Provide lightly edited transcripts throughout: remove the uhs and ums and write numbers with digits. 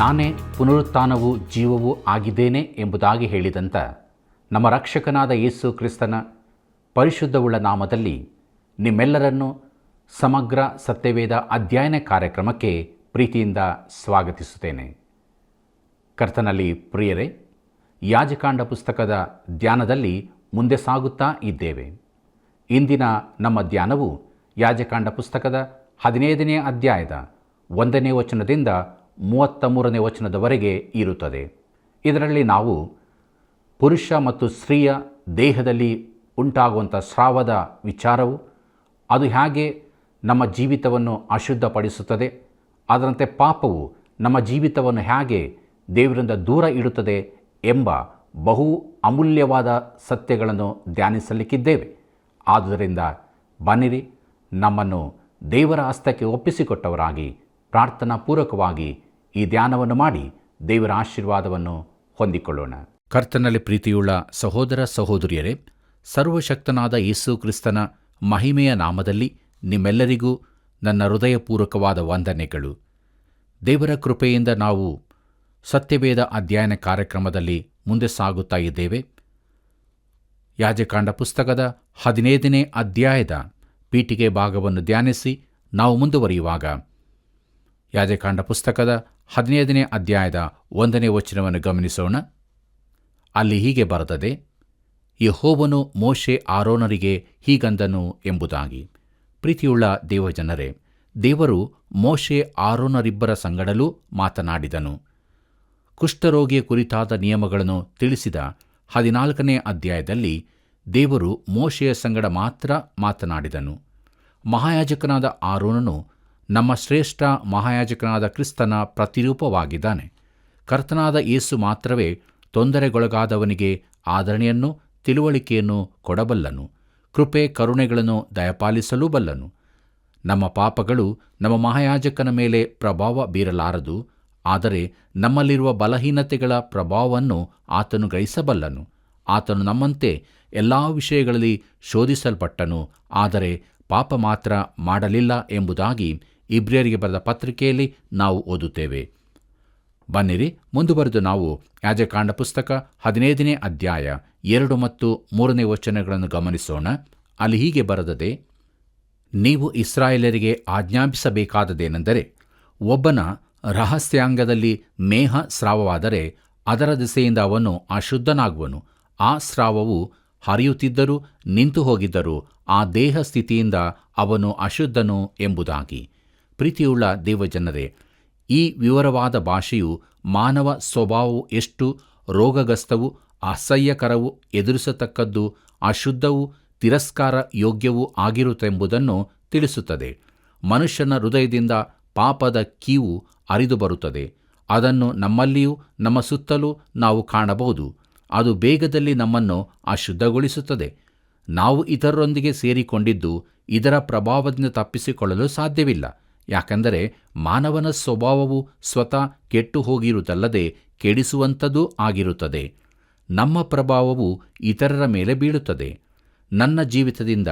ನಾನೇ ಪುನರುತ್ಥಾನವೂ ಜೀವವೂ ಆಗಿದ್ದೇನೆ ಎಂಬುದಾಗಿ ಹೇಳಿದಂಥ ನಮ್ಮ ರಕ್ಷಕನಾದ ಯೇಸು ಕ್ರಿಸ್ತನ ಪರಿಶುದ್ಧವುಳ್ಳ ನಾಮದಲ್ಲಿ ನಿಮ್ಮೆಲ್ಲರನ್ನು ಸಮಗ್ರ ಸತ್ಯವೇದ ಅಧ್ಯಯನ ಕಾರ್ಯಕ್ರಮಕ್ಕೆ ಪ್ರೀತಿಯಿಂದ ಸ್ವಾಗತಿಸುತ್ತೇನೆ. ಕರ್ತನಲ್ಲಿ ಪ್ರಿಯರೇ, ಯಾಜಕಾಂಡ ಪುಸ್ತಕದ ಧ್ಯಾನದಲ್ಲಿ ಮುಂದೆ ಸಾಗುತ್ತಾ ಇದ್ದೇವೆ. ಇಂದಿನ ನಮ್ಮ ಧ್ಯಾನವು ಯಾಜಕಾಂಡ ಪುಸ್ತಕದ 15ನೇ ಅಧ್ಯಾಯದ 1ನೇ ವಚನದಿಂದ 33ನೇ ವಚನದವರೆಗೆ ಇರುತ್ತದೆ. ಇದರಲ್ಲಿ ನಾವು ಪುರುಷ ಮತ್ತು ಸ್ತ್ರೀಯ ದೇಹದಲ್ಲಿ ಉಂಟಾಗುವಂಥ ಸ್ರಾವದ ವಿಚಾರವು ಅದು ಹೇಗೆ ನಮ್ಮ ಜೀವಿತವನ್ನು ಅಶುದ್ಧಪಡಿಸುತ್ತದೆ, ಅದರಂತೆ ಪಾಪವು ನಮ್ಮ ಜೀವಿತವನ್ನು ಹೇಗೆ ದೇವರಿಂದ ದೂರ ಇಡುತ್ತದೆ ಎಂಬ ಬಹು ಅಮೂಲ್ಯವಾದ ಸತ್ಯಗಳನ್ನು ಧ್ಯಾನಿಸಲಿಕ್ಕಿದ್ದೇವೆ. ಆದುದರಿಂದ ಬನ್ನಿರಿ, ನಮ್ಮನ್ನು ದೇವರ ಹಸ್ತಕ್ಕೆ ಒಪ್ಪಿಸಿಕೊಟ್ಟವರಾಗಿ ಪ್ರಾರ್ಥನಾ ಪೂರ್ವಕವಾಗಿ ಈ ಧ್ಯಾನವನ್ನು ಮಾಡಿ ದೇವರ ಆಶೀರ್ವಾದವನ್ನು ಹೊಂದಿಕೊಳ್ಳೋಣ. ಕರ್ತನಲ್ಲಿ ಪ್ರೀತಿಯುಳ್ಳ ಸಹೋದರ ಸಹೋದರಿಯರೇ, ಸರ್ವಶಕ್ತನಾದ ಯೇಸು ಕ್ರಿಸ್ತನ ಮಹಿಮೆಯ ನಾಮದಲ್ಲಿ ನಿಮ್ಮೆಲ್ಲರಿಗೂ ನನ್ನ ಹೃದಯಪೂರ್ವಕವಾದ ವಂದನೆಗಳು. ದೇವರ ಕೃಪೆಯಿಂದ ನಾವು ಸತ್ಯವೇದ ಅಧ್ಯಯನ ಕಾರ್ಯಕ್ರಮದಲ್ಲಿ ಮುಂದೆ ಸಾಗುತ್ತಾ ಇದ್ದೇವೆ. ಯಾಜಕಾಂಡ ಪುಸ್ತಕದ 15ನೇ ಅಧ್ಯಾಯದ ಪೀಠಿಗೆ ಭಾಗವನ್ನು ಧ್ಯಾನಿಸಿ ನಾವು ಮುಂದುವರಿಯುವಾಗ ಯಾಜಕಾಂಡ ಪುಸ್ತಕದ 15ನೇ ಅಧ್ಯಾಯದ 1ನೇ ವಚನವನ್ನು ಗಮನಿಸೋಣ. ಅಲ್ಲಿ ಹೀಗೆ ಬರೆದದೆ, ಯೆಹೋವನು ಮೋಶೆ ಆರೋನರಿಗೆ ಹೀಗಂದನು ಎಂಬುದಾಗಿ. ಪ್ರೀತಿಯುಳ್ಳ ದೇವಜನರೇ, ದೇವರು ಮೋಶೆ ಆರೋನರಿಬ್ಬರ ಸಂಗಡಲೂ ಮಾತನಾಡಿದನು. ಕುಷ್ಠರೋಗಿಯ ಕುರಿತಾದ ನಿಯಮಗಳನ್ನು ತಿಳಿಸಿದ 14ನೇ ಅಧ್ಯಾಯದಲ್ಲಿ ದೇವರು ಮೋಶೆಯ ಸಂಗಡ ಮಾತ್ರ ಮಾತನಾಡಿದನು. ಮಹಾಯಾಜಕನಾದ ಆರೋನನು ನಮ್ಮ ಶ್ರೇಷ್ಠ ಮಹಾಯಾಜಕನಾದ ಕ್ರಿಸ್ತನ ಪ್ರತಿರೂಪವಾಗಿದ್ದಾನೆ. ಕರ್ತನಾದ ಯೇಸು ಮಾತ್ರವೇ ತೊಂದರೆಗೊಳಗಾದವನಿಗೆ ಆದರಣೆಯನ್ನು ತಿಳುವಳಿಕೆಯನ್ನು ಕೊಡಬಲ್ಲನು, ಕೃಪೆ ಕರುಣೆಗಳನ್ನು ದಯಪಾಲಿಸಲೂ ಬಲ್ಲನು. ನಮ್ಮ ಪಾಪಗಳು ನಮ್ಮ ಮಹಾಯಾಜಕನ ಮೇಲೆ ಪ್ರಭಾವ ಬೀರಲಾರದು, ಆದರೆ ನಮ್ಮಲ್ಲಿರುವ ಬಲಹೀನತೆಗಳ ಪ್ರಭಾವವನ್ನು ಆತನು ಗ್ರಹಿಸಬಲ್ಲನು. ಆತನು ನಮ್ಮಂತೆ ಎಲ್ಲ ವಿಷಯಗಳಲ್ಲಿ ಶೋಧಿಸಲ್ಪಟ್ಟನು, ಆದರೆ ಪಾಪ ಮಾತ್ರ ಮಾಡಲಿಲ್ಲ ಎಂಬುದಾಗಿ ಇಬ್ರಿಯರಿಗೆ ಬರೆದ ಪತ್ರಿಕೆಯಲ್ಲಿ ನಾವು ಓದುತ್ತೇವೆ. ಬನ್ನಿರಿ, ಮುಂದುವರೆದು ನಾವು ಯಾಜಕಾಂಡ ಪುಸ್ತಕ 15ನೇ ಅಧ್ಯಾಯ 2 ಮತ್ತು 3ನೇ ವಚನಗಳನ್ನು ಗಮನಿಸೋಣ. ಅಲ್ಲಿ ಹೀಗೆ ಬರೆದದೆ, ನೀವು ಇಸ್ರಾಯೇಲರಿಗೆ ಆಜ್ಞಾಪಿಸಬೇಕಾದದೇನೆಂದರೆ, ಒಬ್ಬನ ರಹಸ್ಯಾಂಗದಲ್ಲಿ ಮೇಹ ಸ್ರಾವವಾದರೆ ಅದರ ದಿಸೆಯಿಂದ ಅವನು ಅಶುದ್ಧನಾಗುವನು. ಆ ಸ್ರಾವವು ಹರಿಯುತ್ತಿದ್ದರೂ ನಿಂತು ಹೋಗಿದ್ದರೂ ಆ ದೇಹ ಸ್ಥಿತಿಯಿಂದ ಅವನು ಅಶುದ್ಧನು ಎಂಬುದಾಗಿ. ಪ್ರೀತಿಯುಳ್ಳ ದೇವಜನರೇ, ಈ ವಿವರವಾದ ಭಾಷೆಯು ಮಾನವ ಸ್ವಭಾವವು ಎಷ್ಟು ರೋಗಗ್ರಸ್ತವೂ ಅಸಹ್ಯಕರವೂ ಎದುರಿಸತಕ್ಕದ್ದು ಅಶುದ್ಧವೂ ತಿರಸ್ಕಾರ ಯೋಗ್ಯವೂ ಆಗಿರುತ್ತೆಂಬುದನ್ನು ತಿಳಿಸುತ್ತದೆ. ಮನುಷ್ಯನ ಹೃದಯದಿಂದ ಪಾಪದ ಕೀವು ಹರಿದು ಬರುತ್ತದೆ. ಅದನ್ನು ನಮ್ಮಲ್ಲಿಯೂ ನಮ್ಮ ಸುತ್ತಲೂ ನಾವು ಕಾಣಬಹುದು. ಅದು ಬೇಗದಲ್ಲಿ ನಮ್ಮನ್ನು ಅಶುದ್ಧಗೊಳಿಸುತ್ತದೆ. ನಾವು ಇತರರೊಂದಿಗೆ ಸೇರಿಕೊಂಡಿದ್ದು ಇದರ ಪ್ರಭಾವದಿಂದ ತಪ್ಪಿಸಿಕೊಳ್ಳಲು ಸಾಧ್ಯವಿಲ್ಲ. ಯಾಕೆಂದರೆ ಮಾನವನ ಸ್ವಭಾವವು ಸ್ವತಃ ಕೆಟ್ಟು ಹೋಗಿರುವುದಲ್ಲದೆ ಕೆಡಿಸುವಂಥದ್ದೂ ಆಗಿರುತ್ತದೆ. ನಮ್ಮ ಪ್ರಭಾವವು ಇತರರ ಮೇಲೆ ಬೀಳುತ್ತದೆ. ನನ್ನ ಜೀವಿತದಿಂದ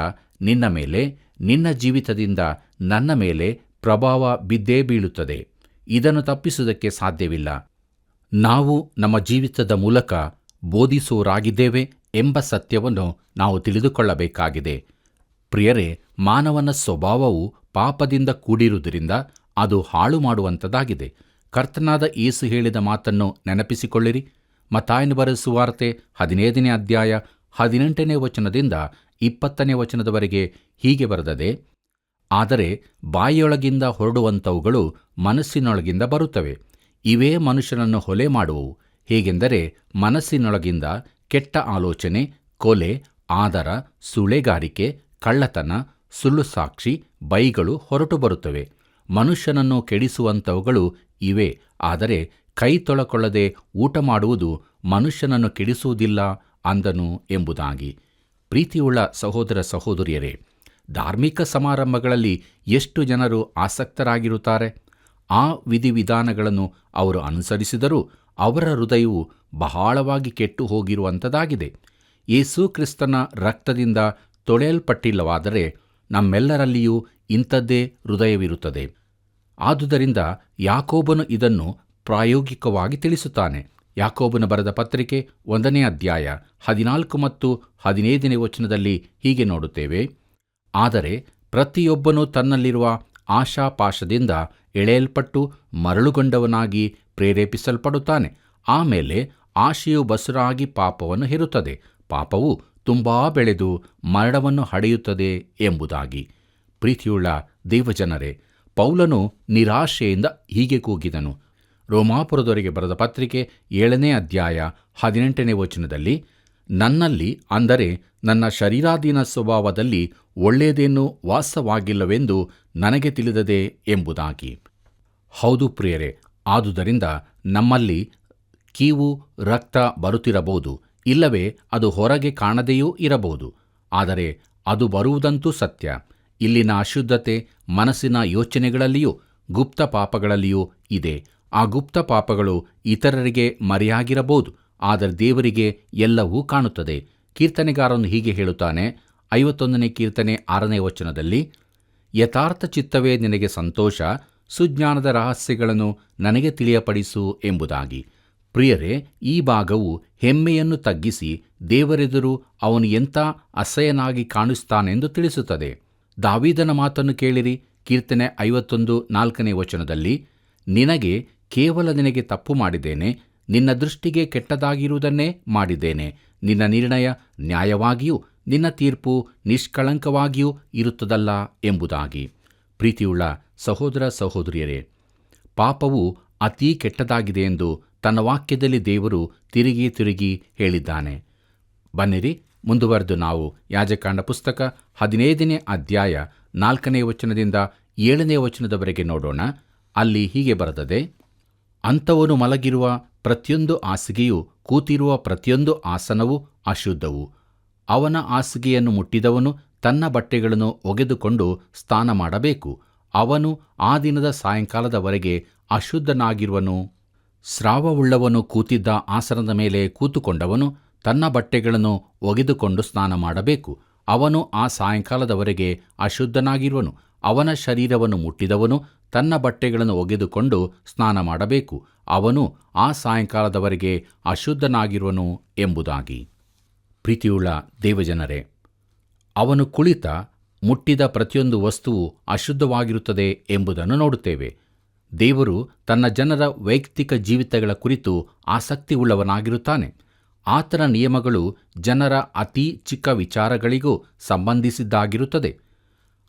ನಿನ್ನ ಮೇಲೆ, ನಿನ್ನ ಜೀವಿತದಿಂದ ನನ್ನ ಮೇಲೆ ಪ್ರಭಾವ ಬಿದ್ದೇ ಬೀಳುತ್ತದೆ. ಇದನ್ನು ತಪ್ಪಿಸುವುದಕ್ಕೆ ಸಾಧ್ಯವಿಲ್ಲ. ನಾವು ನಮ್ಮ ಜೀವಿತದ ಮೂಲಕ ಬೋಧಿಸುವವರಾಗಿದ್ದೇವೆ ಎಂಬ ಸತ್ಯವನ್ನು ನಾವು ತಿಳಿದುಕೊಳ್ಳಬೇಕಾಗಿದೆ. ಪ್ರಿಯರೇ, ಮಾನವನ ಸ್ವಭಾವವು ಪಾಪದಿಂದ ಕೂಡಿರುವುದರಿಂದ ಅದು ಹಾಳು ಮಾಡುವಂಥದ್ದಾಗಿದೆ. ಕರ್ತನಾದ ಯೇಸು ಹೇಳಿದ ಮಾತನ್ನು ನೆನಪಿಸಿಕೊಳ್ಳಿರಿ. ಮತ್ತಾಯನು ಬರೆದ ಸುವಾರ್ತೆ 15ನೇ ಅಧ್ಯಾಯ 18ನೇ ವಚನದಿಂದ 20ನೇ ವಚನದವರೆಗೆ ಹೀಗೆ ಬರೆದದೆ, ಆದರೆ ಬಾಯಿಯೊಳಗಿಂದ ಹೊರಡುವಂಥವುಗಳು ಮನಸ್ಸಿನೊಳಗಿಂದ ಬರುತ್ತವೆ. ಇವೇ ಮನುಷ್ಯನನ್ನು ಹೊಲೆ ಮಾಡುವವು. ಹೇಗೆಂದರೆ ಮನಸ್ಸಿನೊಳಗಿಂದ ಕೆಟ್ಟ ಆಲೋಚನೆ, ಕೊಲೆ, ಆದರ, ಸುಳೆಗಾರಿಕೆ, ಕಳ್ಳತನ, ಸುಳ್ಳು ಸಾಕ್ಷಿ, ಬೈಗಳು ಹೊರಟು ಬರುತ್ತವೆ. ಮನುಷ್ಯನನ್ನು ಕೆಡಿಸುವಂಥವುಗಳು ಇವೆ. ಆದರೆ ಕೈ ತೊಳಕೊಳ್ಳದೆ ಊಟ ಮಾಡುವುದು ಮನುಷ್ಯನನ್ನು ಕೆಡಿಸುವುದಿಲ್ಲ ಅಂದನು ಎಂಬುದಾಗಿ. ಪ್ರೀತಿಯುಳ್ಳ ಸಹೋದರ ಸಹೋದರಿಯರೇ, ಧಾರ್ಮಿಕ ಸಮಾರಂಭಗಳಲ್ಲಿ ಎಷ್ಟು ಜನರು ಆಸಕ್ತರಾಗಿರುತ್ತಾರೆ. ಆ ವಿಧಿವಿಧಾನಗಳನ್ನು ಅವರು ಅನುಸರಿಸಿದರೂ ಅವರ ಹೃದಯವು ಬಹಳವಾಗಿ ಕೆಟ್ಟು ಹೋಗಿರುವಂಥದ್ದಾಗಿದೆ. ಯೇಸು ಕ್ರಿಸ್ತನ ರಕ್ತದಿಂದ ತೊಳೆಯಲ್ಪಟ್ಟಿಲ್ಲವಾದರೆ ನಮ್ಮೆಲ್ಲರಲ್ಲಿಯೂ ಇಂಥದ್ದೇ ಹೃದಯವಿರುತ್ತದೆ. ಆದುದರಿಂದ ಯಾಕೋಬನು ಇದನ್ನು ಪ್ರಾಯೋಗಿಕವಾಗಿ ತಿಳಿಸುತ್ತಾನೆ. ಯಾಕೋಬನು ಬರೆದ ಪತ್ರಿಕೆ 1ನೇ ಅಧ್ಯಾಯ 14 ಮತ್ತು 15ನೇ ವಚನದಲ್ಲಿ ಹೀಗೆ ನೋಡುತ್ತೇವೆ. ಆದರೆ ಪ್ರತಿಯೊಬ್ಬನೂ ತನ್ನಲ್ಲಿರುವ ಆಶಾಪಾಶದಿಂದ ಎಳೆಯಲ್ಪಟ್ಟು ಮರಳುಗೊಂಡವನಾಗಿ ಪ್ರೇರೇಪಿಸಲ್ಪಡುತ್ತಾನೆ. ಆಮೇಲೆ ಆಶೆಯು ಬಸುರಾಗಿ ಪಾಪವನ್ನು ಹೆರುತ್ತದೆ, ಪಾಪವು ತುಂಬಾ ಬೆಳೆದು ಮರಣವನ್ನು ಹಡೆಯುತ್ತದೆ ಎಂಬುದಾಗಿ. ಪ್ರೀತಿಯುಳ್ಳ ದೇವಜನರೇ, ಪೌಲನು ನಿರಾಶೆಯಿಂದ ಹೀಗೆ ಕೂಗಿದನು. ರೋಮಾಪುರದವರಿಗೆ ಬರೆದ ಪತ್ರಿಕೆ 7ನೇ ಅಧ್ಯಾಯ 18ನೇ ವಚನದಲ್ಲಿ, ನನ್ನಲ್ಲಿ ಅಂದರೆ ನನ್ನ ಶರೀರಾಧೀನ ಸ್ವಭಾವದಲ್ಲಿ ಒಳ್ಳೆಯದೇನೂ ವಾಸವಾಗಿಲ್ಲವೆಂದು ನನಗೆ ತಿಳಿದದೆ ಎಂಬುದಾಗಿ. ಹೌದು ಪ್ರಿಯರೇ, ಆದುದರಿಂದ ನಮ್ಮಲ್ಲಿ ಕೀವು ರಕ್ತ ಬರುತ್ತಿರಬಹುದು, ಇಲ್ಲವೇ ಅದು ಹೊರಗೆ ಕಾಣದೆಯೂ ಇರಬಹುದು. ಆದರೆ ಅದು ಬರುವುದಂತೂ ಸತ್ಯ. ಇಲ್ಲಿನ ಅಶುದ್ಧತೆ ಮನಸ್ಸಿನ ಯೋಚನೆಗಳಲ್ಲಿಯೂ ಗುಪ್ತ ಪಾಪಗಳಲ್ಲಿಯೂ ಇದೆ. ಆ ಗುಪ್ತ ಪಾಪಗಳು ಇತರರಿಗೆ ಮರೆಯಾಗಿರಬಹುದು, ಆದರೆ ದೇವರಿಗೆ ಎಲ್ಲವೂ ಕಾಣುತ್ತದೆ. ಕೀರ್ತನೆಗಾರನು ಹೀಗೆ ಹೇಳುತ್ತಾನೆ, 51ನೇ ಕೀರ್ತನೆ 6ನೇ ವಚನದಲ್ಲಿ, ಯಥಾರ್ಥ ಚಿತ್ತವೇ ನಿನಗೆ ಸಂತೋಷ, ಸುಜ್ಞಾನದ ರಹಸ್ಯಗಳನ್ನು ನನಗೆ ತಿಳಿಯಪಡಿಸು ಎಂಬುದಾಗಿ. ಪ್ರಿಯರೇ, ಈ ಭಾಗವು ಹೆಮ್ಮೆಯನ್ನು ತಗ್ಗಿಸಿ ದೇವರೆದುರು ಅವನು ಎಂಥ ಅಸಹ್ಯನಾಗಿ ಕಾಣಿಸ್ತಾನೆಂದು ತಿಳಿಸುತ್ತದೆ. ದಾವೀದನ ಮಾತನ್ನು ಕೇಳಿರಿ. ಕೀರ್ತನೆ 51:4ನೇ ವಚನದಲ್ಲಿ, ನಿನಗೆ ತಪ್ಪು ಮಾಡಿದ್ದೇನೆ, ನಿನ್ನ ದೃಷ್ಟಿಗೆ ಕೆಟ್ಟದಾಗಿರುವುದನ್ನೇ ಮಾಡಿದ್ದೇನೆ. ನಿನ್ನ ನಿರ್ಣಯ ನ್ಯಾಯವಾಗಿಯೂ ನಿನ್ನ ತೀರ್ಪು ನಿಷ್ಕಳಂಕವಾಗಿಯೂ ಇರುತ್ತದಲ್ಲ ಎಂಬುದಾಗಿ. ಪ್ರೀತಿಯುಳ್ಳ ಸಹೋದರ ಸಹೋದರಿಯರೇ, ಪಾಪವು ಅತೀ ಕೆಟ್ಟದಾಗಿದೆ ಎಂದು ತನ್ನ ವಾಕ್ಯದಲ್ಲಿ ದೇವರು ತಿರುಗಿ ಹೇಳಿದ್ದಾನೆ. ಬನ್ನಿರಿ, ಮುಂದುವರೆದು ನಾವು ಯಾಜಕಾಂಡ ಪುಸ್ತಕ 15ನೇ ಅಧ್ಯಾಯ 4ನೇ ವಚನದಿಂದ 7ನೇ ವಚನದವರೆಗೆ ನೋಡೋಣ. ಅಲ್ಲಿ ಹೀಗೆ ಬರೆದದೆ, ಅಂಥವನು ಮಲಗಿರುವ ಪ್ರತಿಯೊಂದು ಹಾಸಿಗೆಯೂ ಕೂತಿರುವ ಪ್ರತಿಯೊಂದು ಆಸನವೂ ಅಶುದ್ಧವು. ಅವನ ಹಾಸಿಗೆಯನ್ನು ಮುಟ್ಟಿದವನು ತನ್ನ ಬಟ್ಟೆಗಳನ್ನು ಒಗೆದುಕೊಂಡು ಸ್ನಾನ ಮಾಡಬೇಕು. ಅವನು ಆ ದಿನದ ಸಾಯಂಕಾಲದವರೆಗೆ ಅಶುದ್ಧನಾಗಿರುವನು. ಸ್ರಾವವುಳ್ಳವನು ಕೂತಿದ್ದ ಆಸನದ ಮೇಲೆ ಕೂತುಕೊಂಡವನು ತನ್ನ ಬಟ್ಟೆಗಳನ್ನು ಒಗೆದುಕೊಂಡು ಸ್ನಾನ ಮಾಡಬೇಕು. ಅವನು ಆ ಸಾಯಂಕಾಲದವರೆಗೆ ಅಶುದ್ಧನಾಗಿರುವನು. ಅವನ ಶರೀರವನ್ನು ಮುಟ್ಟಿದವನು ತನ್ನ ಬಟ್ಟೆಗಳನ್ನು ಒಗೆದುಕೊಂಡು ಸ್ನಾನ ಮಾಡಬೇಕು. ಅವನು ಆ ಸಾಯಂಕಾಲದವರೆಗೆ ಅಶುದ್ಧನಾಗಿರುವನು ಎಂಬುದಾಗಿ. ಪ್ರೀತಿಯುಳ್ಳ ದೇವಜನರೇ, ಅವನು ಕುಳಿತ ಮುಟ್ಟಿದ ಪ್ರತಿಯೊಂದು ವಸ್ತುವು ಅಶುದ್ಧವಾಗಿರುತ್ತದೆ ಎಂಬುದನ್ನು ನೋಡುತ್ತೇವೆ. ದೇವರು ತನ್ನ ಜನರ ವೈಯಕ್ತಿಕ ಜೀವಿತಗಳ ಕುರಿತು ಆಸಕ್ತಿ ಉಳ್ಳವನಾಗಿರುತ್ತಾನೆ. ಆತನ ನಿಯಮಗಳು ಜನರ ಅತಿ ಚಿಕ್ಕ ವಿಚಾರಗಳಿಗೂ ಸಂಬಂಧಿಸಿದ್ದಾಗಿರುತ್ತದೆ.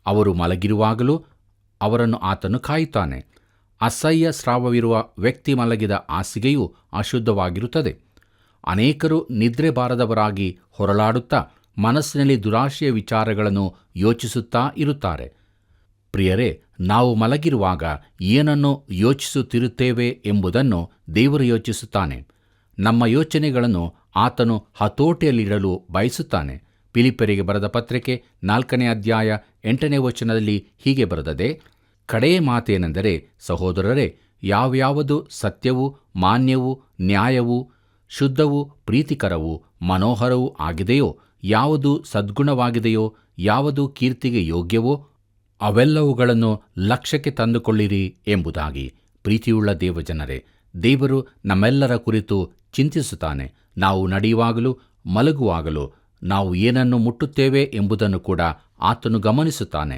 ಅವರು ಮಲಗಿರುವಾಗಲೂ ಅವರನ್ನು ಆತನು ಕಾಯುತ್ತಾನೆ. ಅಸಹ್ಯ ಸ್ರಾವವಿರುವ ವ್ಯಕ್ತಿ ಮಲಗಿದ ಹಾಸಿಗೆಯು ಅಶುದ್ಧವಾಗಿರುತ್ತದೆ. ಅನೇಕರು ನಿದ್ರೆ ಬಾರದವರಾಗಿ ಹೊರಳಾಡುತ್ತಾ ಮನಸ್ಸಿನಲ್ಲಿ ದುರಾಶೆಯ ವಿಚಾರಗಳನ್ನು ಯೋಚಿಸುತ್ತಾ ಇರುತ್ತಾರೆ. ಪ್ರಿಯರೇ, ನಾವು ಮಲಗಿರುವಾಗ ಏನನ್ನು ಯೋಚಿಸುತ್ತಿರುತ್ತೇವೆ ಎಂಬುದನ್ನು ದೇವರು ಯೋಚಿಸುತ್ತಾನೆ. ನಮ್ಮ ಯೋಚನೆಗಳನ್ನು ಆತನು ಹತೋಟಿಯಲ್ಲಿಡಲು ಬಯಸುತ್ತಾನೆ. ಫಿಲಿಪ್ಪರಿಗೆ ಬರೆದ ಪತ್ರಿಕೆ 4ನೇ ಅಧ್ಯಾಯ 8ನೇ ವಚನದಲ್ಲಿ ಹೀಗೆ ಬರೆದದೆ, ಕಡೆಯ ಮಾತೇನೆಂದರೆ, ಸಹೋದರರೇ, ಯಾವ್ಯಾವುದು ಸತ್ಯವೂ ಮಾನ್ಯವೂ ನ್ಯಾಯವೂ ಶುದ್ಧವೂ ಪ್ರೀತಿಕರವೂ ಮನೋಹರವೂ ಆಗಿದೆಯೋ, ಯಾವುದು ಸದ್ಗುಣವಾಗಿದೆಯೋ, ಯಾವುದು ಕೀರ್ತಿಗೆ ಯೋಗ್ಯವೋ ಅವೆಲ್ಲವುಗಳನ್ನು ಲಕ್ಷ್ಯಕ್ಕೆ ತಂದುಕೊಳ್ಳಿರಿ ಎಂಬುದಾಗಿ. ಪ್ರೀತಿಯುಳ್ಳ ದೇವಜನರೇ, ದೇವರು ನಮ್ಮೆಲ್ಲರ ಕುರಿತು ಚಿಂತಿಸುತ್ತಾನೆ. ನಾವು ನಡೆಯುವಾಗಲೂ ಮಲಗುವಾಗಲೂ ನಾವು ಏನನ್ನು ಮುಟ್ಟುತ್ತೇವೆ ಎಂಬುದನ್ನು ಕೂಡ ಆತನು ಗಮನಿಸುತ್ತಾನೆ.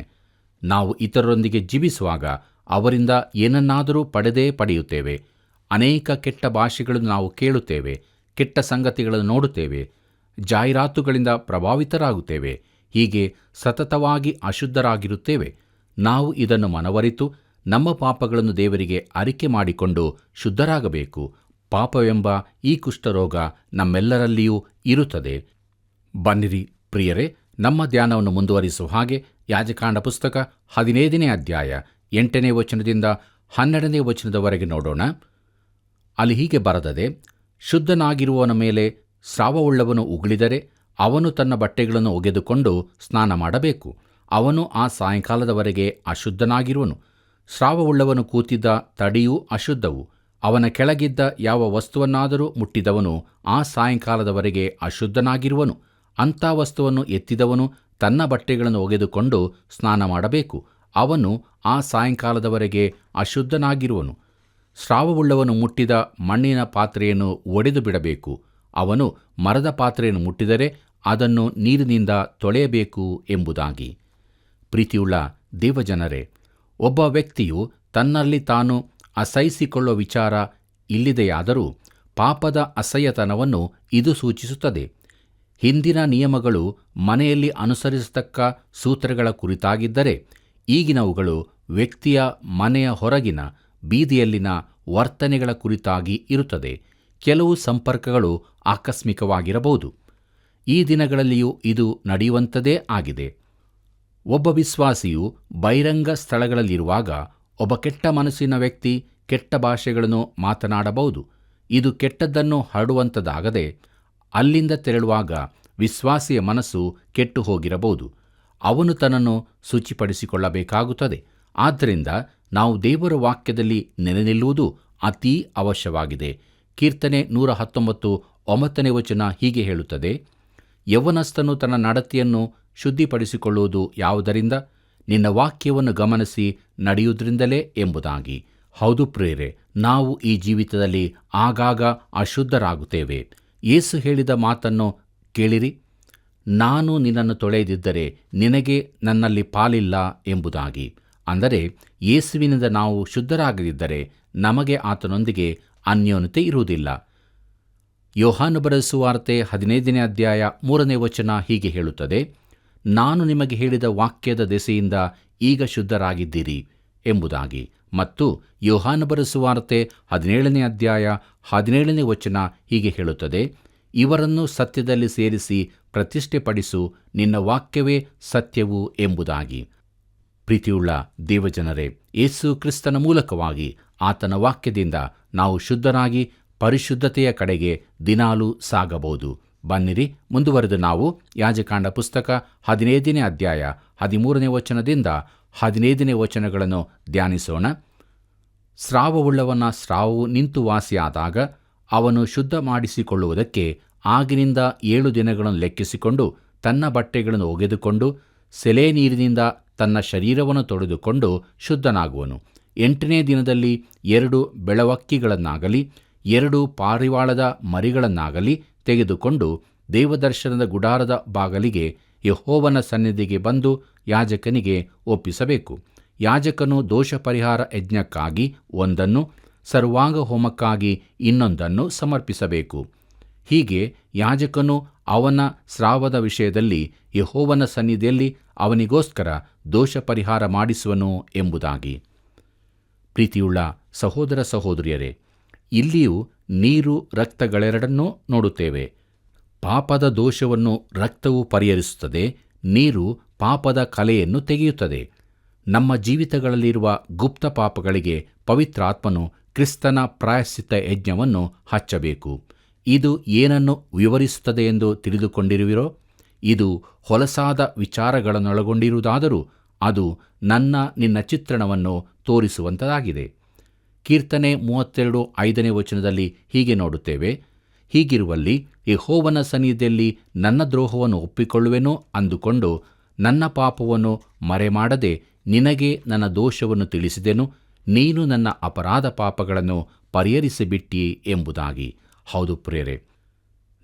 ನಾವು ಇತರರೊಂದಿಗೆ ಜೀವಿಸುವಾಗ ಅವರಿಂದ ಏನನ್ನಾದರೂ ಪಡೆಯುತ್ತೇವೆ. ಅನೇಕ ಕೆಟ್ಟ ಭಾಷೆಗಳನ್ನು ನಾವು ಕೇಳುತ್ತೇವೆ, ಕೆಟ್ಟ ಸಂಗತಿಗಳನ್ನು ನೋಡುತ್ತೇವೆ, ಜಾಹೀರಾತುಗಳಿಂದ ಪ್ರಭಾವಿತರಾಗುತ್ತೇವೆ. ಹೀಗೆ ಸತತವಾಗಿ ಅಶುದ್ಧರಾಗಿರುತ್ತೇವೆ. ನಾವು ಇದನ್ನು ಮನವರಿತು ನಮ್ಮ ಪಾಪಗಳನ್ನು ದೇವರಿಗೆ ಅರಿಕೆ ಮಾಡಿಕೊಂಡು ಶುದ್ಧರಾಗಬೇಕು. ಪಾಪವೆಂಬ ಈ ಕುಷ್ಠರೋಗ ನಮ್ಮೆಲ್ಲರಲ್ಲಿಯೂ ಇರುತ್ತದೆ. ಬನ್ನಿರಿ ಪ್ರಿಯರೇ, ನಮ್ಮ ಧ್ಯಾನವನ್ನು ಮುಂದುವರಿಸುವ ಹಾಗೆ ಯಾಜಕಾಂಡ ಪುಸ್ತಕ 15ನೇ ಅಧ್ಯಾಯ 8ನೇ ವಚನದಿಂದ 12ನೇ ವಚನದವರೆಗೆ ನೋಡೋಣ. ಅಲ್ಲಿ ಹೀಗೆ ಬರೆದದೆ, ಶುದ್ಧನಾಗಿರುವವನ ಮೇಲೆ ಸ್ರಾವವುಳ್ಳವನು ಉಗುಳಿದರೆ ಅವನು ತನ್ನ ಬಟ್ಟೆಗಳನ್ನು ಒಗೆದುಕೊಂಡು ಸ್ನಾನ ಮಾಡಬೇಕು. ಅವನು ಆ ಸಾಯಂಕಾಲದವರೆಗೆ ಅಶುದ್ಧನಾಗಿರುವನು. ಸ್ರಾವವುಳ್ಳವನು ಕೂತಿದ್ದ ತಡಿಯೂ ಅಶುದ್ಧವು. ಅವನ ಕೆಳಗಿದ್ದ ಯಾವ ವಸ್ತುವನ್ನಾದರೂ ಮುಟ್ಟಿದವನು ಆ ಸಾಯಂಕಾಲದವರೆಗೆ ಅಶುದ್ಧನಾಗಿರುವನು. ಅಂಥ ವಸ್ತುವನ್ನು ಎತ್ತಿದವನು ತನ್ನ ಬಟ್ಟೆಗಳನ್ನು ಒಗೆದುಕೊಂಡು ಸ್ನಾನ ಮಾಡಬೇಕು. ಅವನು ಆ ಸಾಯಂಕಾಲದವರೆಗೆ ಅಶುದ್ಧನಾಗಿರುವನು. ಸ್ರಾವವುಳ್ಳವನು ಮುಟ್ಟಿದ ಮಣ್ಣಿನ ಪಾತ್ರೆಯನ್ನು ಒಡೆದು ಬಿಡಬೇಕು. ಅವನು ಮರದ ಪಾತ್ರೆಯನ್ನು ಮುಟ್ಟಿದರೆ ಅದನ್ನು ನೀರಿನಿಂದ ತೊಳೆಯಬೇಕು ಎಂಬುದಾಗಿ. ಪ್ರೀತಿಯುಳ್ಳ ದೇವಜನರೇ, ಒಬ್ಬ ವ್ಯಕ್ತಿಯು ತನ್ನಲ್ಲಿ ತಾನು ಅಸಹಿಸಿಕೊಳ್ಳುವ ವಿಚಾರ ಇಲ್ಲಿದೆಯಾದರೂ ಪಾಪದ ಅಸಹ್ಯತನವನ್ನು ಇದು ಸೂಚಿಸುತ್ತದೆ. ಹಿಂದಿನ ನಿಯಮಗಳು ಮನೆಯಲ್ಲಿ ಅನುಸರಿಸತಕ್ಕ ಸೂತ್ರಗಳ ಕುರಿತಾಗಿದ್ದರೆ, ಈಗಿನವುಗಳು ವ್ಯಕ್ತಿಯ ಮನೆಯ ಹೊರಗಿನ ಬೀದಿಯಲ್ಲಿನ ವರ್ತನೆಗಳ ಕುರಿತಾಗಿ ಇರುತ್ತದೆ. ಕೆಲವು ಸಂಪರ್ಕಗಳು ಆಕಸ್ಮಿಕವಾಗಿರಬಹುದು. ಈ ದಿನಗಳಲ್ಲಿಯೂ ಇದು ನಡೆಯುವಂಥದ್ದೇ ಆಗಿದೆ. ಒಬ್ಬ ವಿಶ್ವಾಸಿಯು ಬಹಿರಂಗ ಸ್ಥಳಗಳಲ್ಲಿರುವಾಗ ಒಬ್ಬ ಕೆಟ್ಟ ಮನಸ್ಸಿನ ವ್ಯಕ್ತಿ ಕೆಟ್ಟ ಭಾಷೆಗಳನ್ನು ಮಾತನಾಡಬಹುದು. ಇದು ಕೆಟ್ಟದ್ದನ್ನು ಹರಡುವಂಥದ್ದಾಗದೆ ಅಲ್ಲಿಂದ ತೆರಳುವಾಗ ವಿಶ್ವಾಸಿಯ ಮನಸ್ಸು ಕೆಟ್ಟು ಹೋಗಿರಬಹುದು. ಅವನು ತನ್ನನ್ನು ಶುಚಿಪಡಿಸಿಕೊಳ್ಳಬೇಕಾಗುತ್ತದೆ. ಆದ್ದರಿಂದ ನಾವು ದೇವರ ವಾಕ್ಯದಲ್ಲಿ ನೆಲೆ ನಿಲ್ಲುವುದು ಅತೀ ಅವಶ್ಯವಾಗಿದೆ. ಕೀರ್ತನೆ 119:9 ಹೀಗೆ ಹೇಳುತ್ತದೆ, ಯೌವನಸ್ಥನು ತನ್ನ ನಡತೆಯನ್ನು ಶುದ್ಧಿಪಡಿಸಿಕೊಳ್ಳುವುದು ಯಾವುದರಿಂದ? ನಿನ್ನ ವಾಕ್ಯವನ್ನು ಗಮನಿಸಿ ನಡೆಯುವುದರಿಂದಲೇ ಎಂಬುದಾಗಿ. ಹೌದು ಪ್ರಿಯರೇ, ನಾವು ಈ ಜೀವಿತದಲ್ಲಿ ಆಗಾಗ ಅಶುದ್ಧರಾಗುತ್ತೇವೆ. ಯೇಸು ಹೇಳಿದ ಮಾತನ್ನು ಕೇಳಿರಿ, ನಾನು ನಿನ್ನನ್ನು ತೊಳೆಯದಿದ್ದರೆ ನಿನಗೆ ನನ್ನಲ್ಲಿ ಪಾಲಿಲ್ಲ ಎಂಬುದಾಗಿ. ಅಂದರೆ ಯೇಸುವಿನಿಂದ ನಾವು ಶುದ್ಧರಾಗದಿದ್ದರೆ ನಮಗೆ ಆತನೊಂದಿಗೆ ಅನ್ಯೋನ್ಯತೆ ಇರುವುದಿಲ್ಲ. ಯೋಹಾನ ಬರೆದ ಸುವಾರ್ತೆ 15:3 ಹೀಗೆ ಹೇಳುತ್ತದೆ, ನಾನು ನಿಮಗೆ ಹೇಳಿದ ವಾಕ್ಯದ ದೆಸೆಯಿಂದ ಈಗ ಶುದ್ಧರಾಗಿದ್ದೀರಿ ಎಂಬುದಾಗಿ. ಮತ್ತು ಯೋಹಾನ ಬರೆದ ಸುವಾರ್ತೆ 17:17 ಹೀಗೆ ಹೇಳುತ್ತದೆ, ಇವರನ್ನು ಸತ್ಯದಲ್ಲಿ ಸೇರಿಸಿ ಪ್ರತಿಷ್ಠೆಪಡಿಸು, ನಿನ್ನ ವಾಕ್ಯವೇ ಸತ್ಯವು ಎಂಬುದಾಗಿ. ಪ್ರೀತಿಯುಳ್ಳ ದೇವಜನರೇ, ಯೇಸು ಕ್ರಿಸ್ತನ ಮೂಲಕವಾಗಿ ಆತನ ವಾಕ್ಯದಿಂದ ನಾವು ಶುದ್ಧರಾಗಿ ಪರಿಶುದ್ಧತೆಯ ಕಡೆಗೆ ದಿನಾಲೂ ಸಾಗಬಹುದು. ಬನ್ನಿರಿ, ಮುಂದುವರೆದು ನಾವು ಯಾಜಕಾಂಡ ಪುಸ್ತಕ 15:13 15 ಧ್ಯಾನಿಸೋಣ. ಸ್ರಾವವುಳ್ಳವನ ಸ್ರಾವವು ನಿಂತು ವಾಸಿಯಾದಾಗ ಅವನು ಶುದ್ಧ ಮಾಡಿಸಿಕೊಳ್ಳುವುದಕ್ಕೆ ಆಗಿನಿಂದ 7 ದಿನಗಳನ್ನು ಲೆಕ್ಕಿಸಿಕೊಂಡು ತನ್ನ ಬಟ್ಟೆಗಳನ್ನು ಒಗೆದುಕೊಂಡು ಸೆಲೆ ನೀರಿನಿಂದ ತನ್ನ ಶರೀರವನ್ನು ತೊಳೆದುಕೊಂಡು ಶುದ್ಧನಾಗುವನು. 8ನೇ ದಿನದಲ್ಲಿ 2 ಬೆಳವಕ್ಕಿಗಳನ್ನಾಗಲಿ 2 ಪಾರಿವಾಳದ ಮರಿಗಳನ್ನಾಗಲಿ ತೆಗೆದುಕೊಂಡು ದೇವದರ್ಶನದ ಗುಡಾರದ ಬಾಗಿಲಿಗೆ ಯೆಹೋವನ ಸನ್ನಿಧಿಗೆ ಬಂದು ಯಾಜಕನಿಗೆ ಒಪ್ಪಿಸಬೇಕು. ಯಾಜಕನು ದೋಷ ಪರಿಹಾರ ಯಜ್ಞಕ್ಕಾಗಿ ಒಂದನ್ನು, ಸರ್ವಾಂಗ ಹೋಮಕ್ಕಾಗಿ ಇನ್ನೊಂದನ್ನು ಸಮರ್ಪಿಸಬೇಕು. ಹೀಗೆ ಯಾಜಕನು ಅವನ ಸ್ರಾವದ ವಿಷಯದಲ್ಲಿ ಯೆಹೋವನ ಸನ್ನಿಧಿಯಲ್ಲಿ ಅವನಿಗೋಸ್ಕರ ದೋಷ ಪರಿಹಾರ ಮಾಡಿಸುವನು ಎಂಬುದಾಗಿ. ಪ್ರೀತಿಯುಳ್ಳ ಸಹೋದರ ಸಹೋದರಿಯರೇ, ಇಲ್ಲಿಯೂ ನೀರು ರಕ್ತಗಳೆರಡನ್ನೂ ನೋಡುತ್ತೇವೆ. ಪಾಪದ ದೋಷವನ್ನು ರಕ್ತವು ಪರಿಹರಿಸುತ್ತದೆ, ನೀರು ಪಾಪದ ಕಲೆಯನ್ನು ತೆಗೆಯುತ್ತದೆ. ನಮ್ಮ ಜೀವಿತಗಳಲ್ಲಿರುವ ಗುಪ್ತ ಪಾಪಗಳಿಗೆ ಪವಿತ್ರಾತ್ಮನು ಕ್ರಿಸ್ತನ ಪ್ರಾಯಶ್ಚಿತ್ತ ಯಜ್ಞವನ್ನು ಹಚ್ಚಬೇಕು. ಇದು ಏನನ್ನು ವಿವರಿಸುತ್ತದೆ ಎಂದು ತಿಳಿದುಕೊಂಡಿರುವಿರೋ? ಇದು ಹೊಲಸಾದ ವಿಚಾರಗಳನ್ನೊಳಗೊಂಡಿರುವುದಾದರೂ ಅದು ನಿನ್ನ ಚಿತ್ರಣವನ್ನು ತೋರಿಸುವಂಥದ್ದಾಗಿದೆ. ಕೀರ್ತನೆ 32:5 ಹೀಗೆ ನೋಡುತ್ತೇವೆ, ಹೀಗಿರುವಲ್ಲಿ ಯೆಹೋವನ ಸನ್ನಿಧಿಯಲ್ಲಿ ನನ್ನ ದ್ರೋಹವನ್ನು ಒಪ್ಪಿಕೊಳ್ಳುವೆನೋ ಅಂದುಕೊಂಡು ನನ್ನ ಪಾಪವನ್ನು ಮರೆಮಾಡದೆ ನಿನಗೆ ನನ್ನ ದೋಷವನ್ನು ತಿಳಿಸಿದೆನು, ನೀನು ನನ್ನ ಅಪರಾಧ ಪಾಪಗಳನ್ನು ಪರಿಹರಿಸಿಬಿಟ್ಟಿ ಎಂಬುದಾಗಿ. ಹೌದು ಪ್ರಿಯರೇ,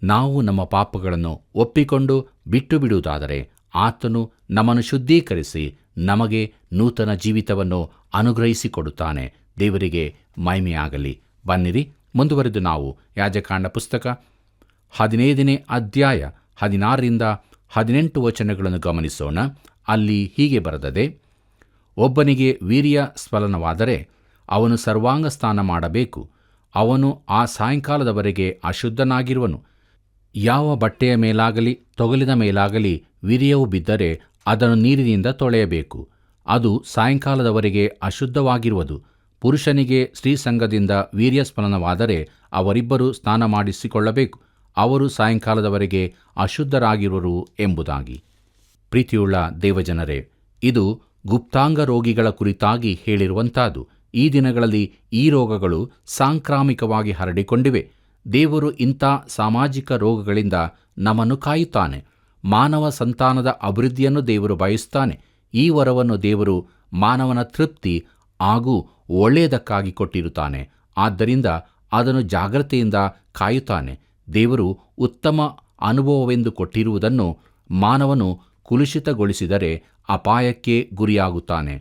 ನಾವು ನಮ್ಮ ಪಾಪಗಳನ್ನು ಒಪ್ಪಿಕೊಂಡು ಬಿಟ್ಟು ಬಿಡುವುದಾದರೆ ಆತನು ನಮ್ಮನ್ನು ಶುದ್ಧೀಕರಿಸಿ ನಮಗೆ ನೂತನ ಜೀವಿತವನ್ನು ಅನುಗ್ರಹಿಸಿಕೊಡುತ್ತಾನೆ. ದೇವರಿಗೆ ಮಹಿಮೆಯಾಗಲಿ. ಬನ್ನಿರಿ, ಮುಂದುವರೆದು ನಾವು ಯಾಜಕಾಂಡ ಪುಸ್ತಕ 15:16 ಗಮನಿಸೋಣ. ಅಲ್ಲಿ ಹೀಗೆ ಬರೆದದೆ, ಒಬ್ಬನಿಗೆ ವೀರ್ಯ ಸ್ಫಲನವಾದರೆ ಅವನು ಸರ್ವಾಂಗ ಸ್ನಾನ ಮಾಡಬೇಕು. ಅವನು ಆ ಸಾಯಂಕಾಲದವರೆಗೆ ಅಶುದ್ಧನಾಗಿರುವನು. ಯಾವ ಬಟ್ಟೆಯ ಮೇಲಾಗಲಿ ತೊಗಲಿನ ಮೇಲಾಗಲಿ ವೀರ್ಯವು ಬಿದ್ದರೆ ಅದನ್ನು ನೀರಿನಿಂದ ತೊಳೆಯಬೇಕು. ಅದು ಸಾಯಂಕಾಲದವರೆಗೆ ಅಶುದ್ಧವಾಗಿರುವುದು. ಪುರುಷನಿಗೆ ಸ್ತ್ರೀಸಂಗದಿಂದ ವೀರ್ಯಸ್ಫಲನವಾದರೆ ಅವರಿಬ್ಬರು ಸ್ನಾನ ಮಾಡಿಸಿಕೊಳ್ಳಬೇಕು. ಅವರು ಸಾಯಂಕಾಲದವರೆಗೆ ಅಶುದ್ಧರಾಗಿರುವರು ಎಂಬುದಾಗಿ. ಪ್ರೀತಿಯುಳ್ಳ ದೇವಜನರೇ, ಇದು ಗುಪ್ತಾಂಗ ರೋಗಿಗಳ ಕುರಿತಾಗಿ ಹೇಳಿರುವಂಥದ್ದು. ಈ ದಿನಗಳಲ್ಲಿ ಈ ರೋಗಗಳು ಸಾಂಕ್ರಾಮಿಕವಾಗಿ ಹರಡಿಕೊಂಡಿವೆ. ದೇವರು ಇಂಥ ಸಾಮಾಜಿಕ ರೋಗಗಳಿಂದ ನಮ್ಮನ್ನು ಕಾಯುತ್ತಾನೆ. ಮಾನವ ಸಂತಾನದ ಅಭಿವೃದ್ಧಿಯನ್ನು ದೇವರು ಬಯಸುತ್ತಾನೆ. ಈ ವರವನ್ನು ದೇವರು ಮಾನವನ ತೃಪ್ತಿ ಹಾಗೂ ಒಳ್ಳೆಯದಕ್ಕಾಗಿ ಕೊಟ್ಟಿರುತ್ತಾನೆ. ಆದ್ದರಿಂದ ಅದನ್ನು ಜಾಗ್ರತೆಯಿಂದ ಕಾಯುತ್ತಾನೆ. ದೇವರು ಉತ್ತಮ ಅನುಭವವೆಂದು ಕೊಟ್ಟಿರುವುದನ್ನು ಮಾನವನು ಕುಲುಷಿತಗೊಳಿಸಿದರೆ ಅಪಾಯಕ್ಕೆ ಗುರಿಯಾಗುತ್ತಾನೆ.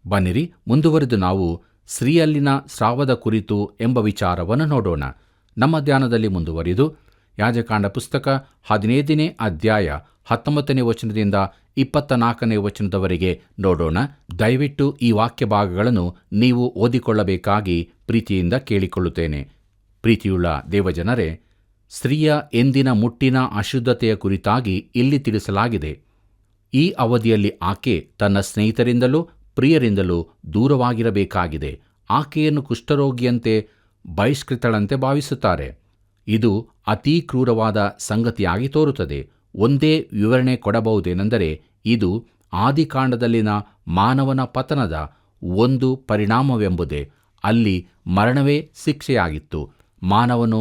ಬನ್ನಿರಿ, ಮುಂದುವರೆದು ನಾವು ಸ್ತ್ರೀಯಲ್ಲಿನ ಸ್ರಾವದ ಕುರಿತು ಎಂಬ ವಿಚಾರವನ್ನು ನೋಡೋಣ. ನಮ್ಮ ಧ್ಯಾನದಲ್ಲಿ ಮುಂದುವರಿದು ಯಾಜಕಾಂಡ ಪುಸ್ತಕ 15ನೇ ಅಧ್ಯಾಯ 19ನೇ ವಚನದಿಂದ 24ನೇ ವಚನದವರೆಗೆ ನೋಡೋಣ. ದಯವಿಟ್ಟು ಈ ವಾಕ್ಯ ಭಾಗಗಳನ್ನು ನೀವು ಓದಿಕೊಳ್ಳಬೇಕಾಗಿ ಪ್ರೀತಿಯಿಂದ ಕೇಳಿಕೊಳ್ಳುತ್ತೇನೆ. ಪ್ರೀತಿಯುಳ್ಳ ದೇವಜನರೇ, ಸ್ತ್ರೀಯ ಎಂದಿನ ಮುಟ್ಟಿನ ಅಶುದ್ಧತೆಯ ಕುರಿತಾಗಿ ಇಲ್ಲಿ ತಿಳಿಸಲಾಗಿದೆ. ಈ ಅವಧಿಯಲ್ಲಿ ಆಕೆ ತನ್ನ ಸ್ನೇಹಿತರಿಂದಲೂ ಪ್ರಿಯರಿಂದಲೂ ದೂರವಾಗಿರಬೇಕಾಗಿದೆ. ಆಕೆಯನ್ನು ಕುಷ್ಠರೋಗಿಯಂತೆ ಬಹಿಷ್ಕೃತಳಂತೆ ಭಾವಿಸುತ್ತಾರೆ. ಇದು ಅತೀ ಕ್ರೂರವಾದ ಸಂಗತಿಯಾಗಿ ತೋರುತ್ತದೆ. ಒಂದೇ ವಿವರಣೆ ಕೊಡಬಹುದೇನೆಂದರೆ, ಇದು ಆದಿಕಾಂಡದಲ್ಲಿನ ಮಾನವನ ಪತನದ ಒಂದು ಪರಿಣಾಮವೆಂಬುದೇ. ಅಲ್ಲಿ ಮರಣವೇ ಶಿಕ್ಷೆಯಾಗಿತ್ತು. ಮಾನವನು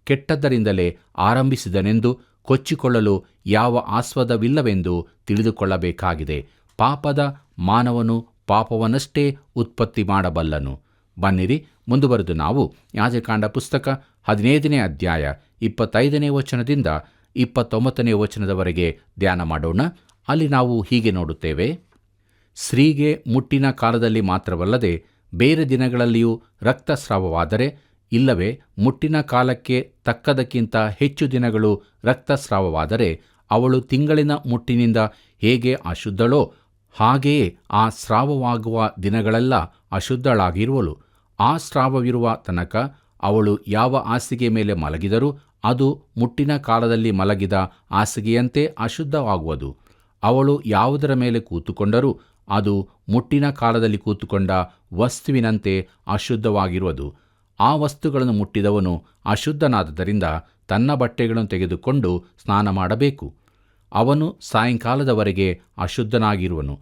ಕೆಟ್ಟದ್ದರಿಂದಲೇ ಆರಂಭಿಸಿದನೆಂದು ಕೊಚ್ಚಿಕೊಳ್ಳಲು ಯಾವ ಆಸ್ಪದವಿಲ್ಲವೆಂದು ತಿಳಿದುಕೊಳ್ಳಬೇಕಾಗಿದೆ. ಪಾಪದ ಮಾನವನು ಪಾಪವನ್ನಷ್ಟೇ ಉತ್ಪತ್ತಿ ಮಾಡಬಲ್ಲನು. ಬನ್ನಿರಿ, ಮುಂದುವರೆದು ನಾವು ಯಾಜಕಾಂಡ ಪುಸ್ತಕ 15ನೇ ಅಧ್ಯಾಯ 25ನೇ ವಚನದಿಂದ 29ನೇ ವಚನದವರೆಗೆ ಧ್ಯಾನ ಮಾಡೋಣ. ಅಲ್ಲಿ ನಾವು ಹೀಗೆ ನೋಡುತ್ತೇವೆ: ಸ್ತ್ರೀಗೆ ಮುಟ್ಟಿನ ಕಾಲದಲ್ಲಿ ಮಾತ್ರವಲ್ಲದೆ ಬೇರೆ ದಿನಗಳಲ್ಲಿಯೂ ರಕ್ತಸ್ರಾವವಾದರೆ, ಇಲ್ಲವೇ ಮುಟ್ಟಿನ ಕಾಲಕ್ಕೆ ತಕ್ಕದಕ್ಕಿಂತ ಹೆಚ್ಚು ದಿನಗಳು ರಕ್ತಸ್ರಾವವಾದರೆ, ಅವಳು ತಿಂಗಳಿನ ಮುಟ್ಟಿನಿಂದ ಹೇಗೆ ಅಶುದ್ಧಳೋ ಹಾಗೆಯೇ ಆ ಸ್ರಾವವಾಗುವ ದಿನಗಳೆಲ್ಲ ಅಶುದ್ಧಳಾಗಿರುವಳು. ಆ ಸ್ರಾವವಿರುವ ತನಕ ಅವಳು ಯಾವ ಹಾಸಿಗೆ ಮೇಲೆ ಮಲಗಿದರೂ ಅದು ಮುಟ್ಟಿನ ಕಾಲದಲ್ಲಿ ಮಲಗಿದ ಹಾಸಿಗೆಯಂತೆ ಅಶುದ್ಧವಾಗುವುದು. ಅವಳು ಯಾವುದರ ಮೇಲೆ ಕೂತುಕೊಂಡರೂ ಅದು ಮುಟ್ಟಿನ ಕಾಲದಲ್ಲಿ ಕೂತುಕೊಂಡ ವಸ್ತುವಿನಂತೆ ಅಶುದ್ಧವಾಗಿರುವುದು. ಆ ವಸ್ತುಗಳನ್ನು ಮುಟ್ಟಿದವನು ಅಶುದ್ಧನಾದ್ದರಿಂದ ತನ್ನ ಬಟ್ಟೆಗಳನ್ನು ತೆಗೆದುಕೊಂಡು ಸ್ನಾನ ಮಾಡಬೇಕು. ಅವನು ಸಾಯಂಕಾಲದವರೆಗೆ ಅಶುದ್ಧನಾಗಿರುವನು.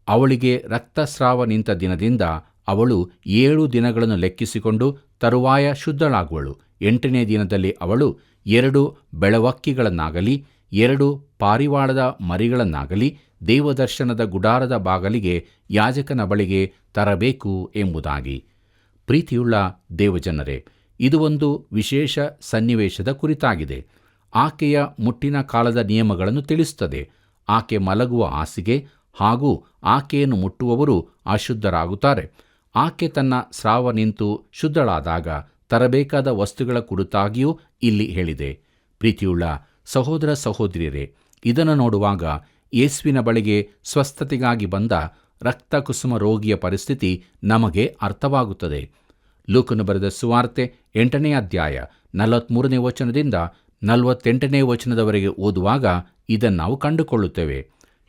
ಅವಳಿಗೆ ರಕ್ತಸ್ರಾವ ನಿಂತ ದಿನದಿಂದ ಅವಳು 7 ದಿನಗಳನ್ನು ಲೆಕ್ಕಿಸಿಕೊಂಡು ತರುವಾಯ ಶುದ್ಧಳಾಗುವಳು. 8ನೇ ದಿನದಲ್ಲಿ ಅವಳು 2 ಬೆಳವಕ್ಕಿಗಳನ್ನಾಗಲಿ 2 ಪಾರಿವಾಳದ ಮರಿಗಳನ್ನಾಗಲಿ ದೇವದರ್ಶನದ ಗುಡಾರದ ಬಾಗಿಲಿಗೆ ಯಾಜಕನ ಬಳಿಗೆ ತರಬೇಕು ಎಂಬುದಾಗಿ. ಪ್ರೀತಿಯುಳ್ಳ ದೇವಜನರೇ, ಇದು ಒಂದು ವಿಶೇಷ ಸನ್ನಿವೇಶದ ಕುರಿತಾಗಿದೆ. ಆಕೆಯ ಮುಟ್ಟಿನ ಕಾಲದ ನಿಯಮಗಳನ್ನು ತಿಳಿಸುತ್ತದೆ. ಆಕೆ ಮಲಗುವ ಹಾಸಿಗೆ ಹಾಗೂ ಆಕೆಯನ್ನು ಮುಟ್ಟುವವರು ಅಶುದ್ಧರಾಗುತ್ತಾರೆ. ಆಕೆ ತನ್ನ ಸ್ರಾವ ನಿಂತು ಶುದ್ಧಳಾದಾಗ ತರಬೇಕಾದ ವಸ್ತುಗಳ ಕುರಿತಾಗಿಯೂ ಇಲ್ಲಿ ಹೇಳಿದೆ. ಪ್ರೀತಿಯುಳ್ಳ ಸಹೋದರ ಸಹೋದರಿಯರೇ, ಇದನ್ನು ನೋಡುವಾಗ ಯೇಸುವಿನ ಬಳಿಗೆ ಸ್ವಸ್ಥತೆಗಾಗಿ ಬಂದ ರಕ್ತಕುಸುಮ ರೋಗಿಯ ಪರಿಸ್ಥಿತಿ ನಮಗೆ ಅರ್ಥವಾಗುತ್ತದೆ. ಲೂಕನು ಬರೆದ ಸುವಾರ್ತೆ 8ನೇ ಅಧ್ಯಾಯ 43ನೇ ವಚನದಿಂದ 48ನೇ ವಚನದವರೆಗೆ ಓದುವಾಗ ಇದನ್ನು ನಾವು ಕಂಡುಕೊಳ್ಳುತ್ತೇವೆ.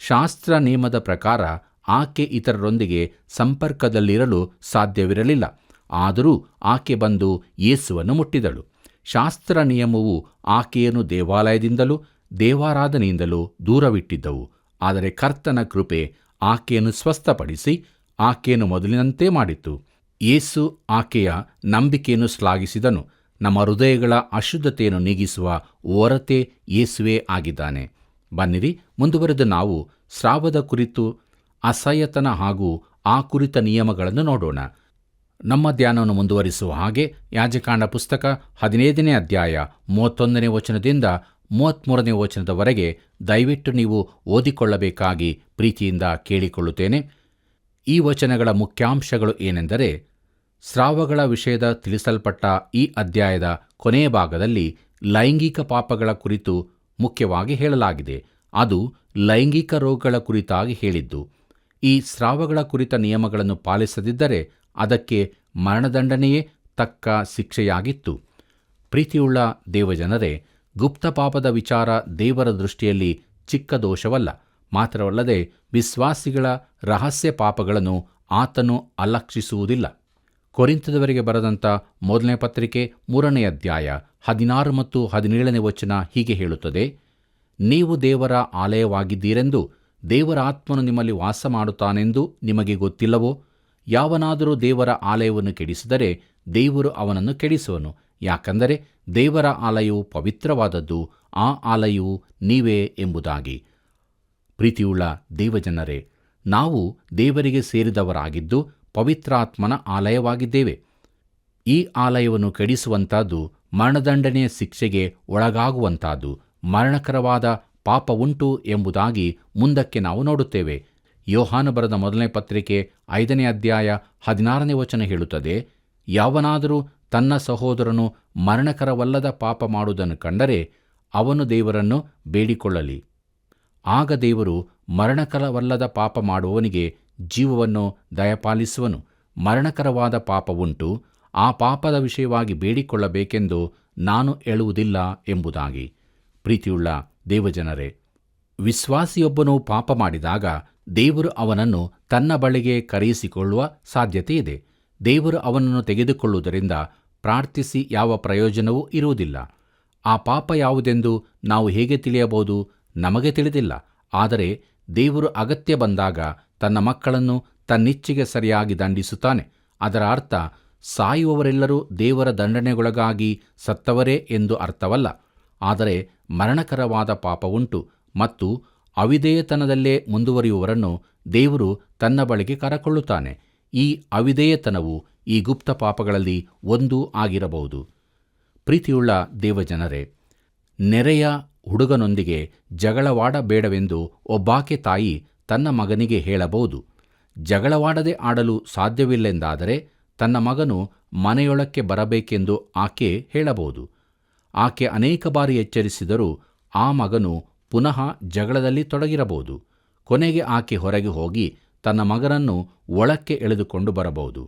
ಶಾಸ್ತ್ರ ನಿಯಮದ ಪ್ರಕಾರ ಆಕೆ ಇತರರೊಂದಿಗೆ ಸಂಪರ್ಕದಲ್ಲಿರಲು ಸಾಧ್ಯವಿರಲಿಲ್ಲ. ಆದರೂ ಆಕೆ ಬಂದು ಯೇಸುವನ್ನು ಮುಟ್ಟಿದಳು. ಶಾಸ್ತ್ರ ನಿಯಮವು ಆಕೆಯನ್ನು ದೇವಾಲಯದಿಂದಲೂ ದೇವಾರಾಧನೆಯಿಂದಲೂ ದೂರವಿಟ್ಟಿದ್ದವು. ಆದರೆ ಕರ್ತನ ಕೃಪೆ ಆಕೆಯನ್ನು ಸ್ವಸ್ಥಪಡಿಸಿ ಆಕೆಯನ್ನು ಮೊದಲಿನಂತೆ ಮಾಡಿತು. ಯೇಸು ಆಕೆಯ ನಂಬಿಕೆಯನ್ನು ಶ್ಲಾಘಿಸಿದನು. ನಮ್ಮ ಹೃದಯಗಳ ಅಶುದ್ಧತೆಯನ್ನು ನೀಗಿಸುವ ಹೊರತೆ ಯೇಸುವೇ ಆಗಿದ್ದಾನೆ. ಬನ್ನಿರಿ, ಮುಂದುವರೆದು ನಾವು ಸ್ರಾವದ ಕುರಿತು ಅಸಹ್ಯತನ ಹಾಗೂ ಆ ಕುರಿತ ನಿಯಮಗಳನ್ನು ನೋಡೋಣ. ನಮ್ಮ ಧ್ಯಾನವನ್ನು ಮುಂದುವರಿಸುವ ಹಾಗೆ ಯಾಜಕಾಂಡ ಪುಸ್ತಕ 15ನೇ ಅಧ್ಯಾಯ 31ನೇ ವಚನದಿಂದ 33ನೇ ವಚನದವರೆಗೆ ದಯವಿಟ್ಟು ನೀವು ಓದಿಕೊಳ್ಳಬೇಕಾಗಿ ಪ್ರೀತಿಯಿಂದ ಕೇಳಿಕೊಳ್ಳುತ್ತೇನೆ. ಈ ವಚನಗಳ ಮುಖ್ಯಾಂಶಗಳು ಏನೆಂದರೆ, ಸ್ರಾವಗಳ ವಿಷಯದ ತಿಳಿಸಲ್ಪಟ್ಟ ಈ ಅಧ್ಯಾಯದ ಕೊನೆಯ ಭಾಗದಲ್ಲಿ ಲೈಂಗಿಕ ಪಾಪಗಳ ಕುರಿತು ಮುಖ್ಯವಾಗಿ ಹೇಳಲಾಗಿದೆ. ಅದು ಲೈಂಗಿಕ ರೋಗಗಳ ಕುರಿತಾಗಿ ಹೇಳಿದ್ದು. ಈ ಸ್ರಾವಗಳ ಕುರಿತ ನಿಯಮಗಳನ್ನು ಪಾಲಿಸದಿದ್ದರೆ ಅದಕ್ಕೆ ಮರಣದಂಡನೆಯೇ ತಕ್ಕ ಶಿಕ್ಷೆಯಾಗಿತ್ತು. ಪ್ರೀತಿಯುಳ್ಳ ದೇವಜನರೇ, ಗುಪ್ತ ಪಾಪದ ವಿಚಾರ ದೇವರ ದೃಷ್ಟಿಯಲ್ಲಿ ಚಿಕ್ಕ ದೋಷವಲ್ಲ. ಮಾತ್ರವಲ್ಲದೆ ವಿಶ್ವಾಸಿಗಳ ರಹಸ್ಯ ಪಾಪಗಳನ್ನು ಆತನು ಅಲಕ್ಷಿಸುವುದಿಲ್ಲ. ಕೊರಿಂಥದವರಿಗೆ ಬರೆದಂಥ ಮೊದಲನೇ ಪತ್ರಿಕೆ 3ನೇ ಅಧ್ಯಾಯ 16 ಮತ್ತು 17ನೇ ವಚನ ಹೀಗೆ ಹೇಳುತ್ತದೆ: ನೀವು ದೇವರ ಆಲಯವಾಗಿದ್ದೀರೆಂದು ದೇವರ ಆತ್ಮನು ನಿಮ್ಮಲ್ಲಿ ವಾಸ ಮಾಡುತ್ತಾನೆಂದು ನಿಮಗೆ ಗೊತ್ತಿಲ್ಲವೋ? ಯಾವನಾದರೂ ದೇವರ ಆಲಯವನ್ನು ಕೆಡಿಸಿದರೆ ದೇವರು ಅವನನ್ನು ಕೆಡಿಸುವನು. ಯಾಕಂದರೆ ದೇವರ ಆಲಯವು ಪವಿತ್ರವಾದದ್ದು, ಆ ಆಲಯವು ನೀವೇ ಎಂಬುದಾಗಿ. ಪ್ರೀತಿಯುಳ್ಳ ದೇವಜನರೇ, ನಾವು ದೇವರಿಗೆ ಸೇರಿದವರಾಗಿದ್ದು ಪವಿತ್ರಾತ್ಮನ ಆಲಯವಾಗಿದ್ದೇವೆ. ಈ ಆಲಯವನ್ನು ಕೆಡಿಸುವಂಥದ್ದು ಮರಣದಂಡನೆಯ ಶಿಕ್ಷೆಗೆ ಒಳಗಾಗುವಂಥದ್ದು, ಮರಣಕರವಾದ ಪಾಪ ಉಂಟು ಎಂಬುದಾಗಿ ಮುಂದಕ್ಕೆ ನಾವು ನೋಡುತ್ತೇವೆ. ಯೋಹಾನ ಬರೆದ ಮೊದಲನೇ ಪತ್ರಿಕೆ 5ನೇ ಅಧ್ಯಾಯ 16ನೇ ವಚನ ಹೇಳುತ್ತದೆ, ಯಾವನಾದರೂ ತನ್ನ ಸಹೋದರನು ಮರಣಕರವಲ್ಲದ ಪಾಪ ಮಾಡುವುದನ್ನು ಕಂಡರೆ ಅವನು ದೇವರನ್ನು ಬೇಡಿಕೊಳ್ಳಲಿ. ಆಗ ದೇವರು ಮರಣಕರವಲ್ಲದ ಪಾಪ ಮಾಡುವವನಿಗೆ ಜೀವವನ್ನು ದಯಪಾಲಿಸುವನು. ಮರಣಕರವಾದ ಪಾಪ ಉಂಟು, ಆ ಪಾಪದ ವಿಷಯವಾಗಿ ಬೇಡಿಕೊಳ್ಳಬೇಕೆಂದು ನಾನು ಹೇಳುವುದಿಲ್ಲ ಎಂಬುದಾಗಿ. ಪ್ರೀತಿಯುಳ್ಳ ದೇವಜನರೇ, ವಿಶ್ವಾಸಿಯೊಬ್ಬನು ಪಾಪ ಮಾಡಿದಾಗ ದೇವರು ಅವನನ್ನು ತನ್ನ ಬಳಿಗೆ ಕರೆಯಿಸಿಕೊಳ್ಳುವ ಸಾಧ್ಯತೆ ಇದೆ. ದೇವರು ಅವನನ್ನು ತೆಗೆದುಕೊಳ್ಳುವುದರಿಂದ ಪ್ರಾರ್ಥಿಸಿ ಯಾವ ಪ್ರಯೋಜನವೂ ಇರುವುದಿಲ್ಲ. ಆ ಪಾಪ ಯಾವುದೆಂದು ನಾವು ಹೇಗೆ ತಿಳಿಯಬಹುದು? ನಮಗೆ ತಿಳಿದಿಲ್ಲ. ಆದರೆ ದೇವರು ಅಗತ್ಯ ಬಂದಾಗ ತನ್ನ ಮಕ್ಕಳನ್ನು ತನ್ನಿಚ್ಛೆಗೆ ಸರಿಯಾಗಿ ದಂಡಿಸುತ್ತಾನೆ. ಅದರ ಅರ್ಥ ಸಾಯುವವರೆಲ್ಲರೂ ದೇವರ ದಂಡನೆಗೊಳಗಾಗಿ ಸತ್ತವರೇ ಎಂದು ಅರ್ಥವಲ್ಲ. ಆದರೆ ಮರಣಕರವಾದ ಪಾಪ ಉಂಟು ಮತ್ತು ಅವಿಧೇಯತನದಲ್ಲೇ ಮುಂದುವರಿಯುವವರನ್ನು ದೇವರು ತನ್ನ ಬಳಿಗೆ ಕರೆಕೊಳ್ಳುತ್ತಾನೆ. ಈ ಅವಿಧೇಯತನವು ಈ ಗುಪ್ತ ಪಾಪಗಳಲ್ಲಿ ಒಂದು ಆಗಿರಬಹುದು. ಪ್ರೀತಿಯುಳ್ಳ ದೇವಜನರೇ, ನೆರೆಯ ಹುಡುಗನೊಂದಿಗೆ ಜಗಳವಾಡಬೇಡವೆಂದು ಒಬ್ಬಾಕೆ ತಾಯಿ ತನ್ನ ಮಗನಿಗೆ ಹೇಳಬಹುದು. ಜಗಳವಾಡದೆ ಆಡಲು ಸಾಧ್ಯವಿಲ್ಲೆಂದಾದರೆ ತನ್ನ ಮಗನು ಮನೆಯೊಳಕ್ಕೆ ಬರಬೇಕೆಂದು ಆಕೆ ಹೇಳಬಹುದು. ಆಕೆ ಅನೇಕ ಬಾರಿ ಎಚ್ಚರಿಸಿದರೂ ಆ ಮಗನು ಪುನಃ ಜಗಳದಲ್ಲಿ ತೊಡಗಿರಬಹುದು. ಕೊನೆಗೆ ಆಕೆ ಹೊರಗೆ ಹೋಗಿ ತನ್ನ ಮಗನನ್ನು ಒಳಕ್ಕೆ ಎಳೆದುಕೊಂಡು ಬರಬಹುದು.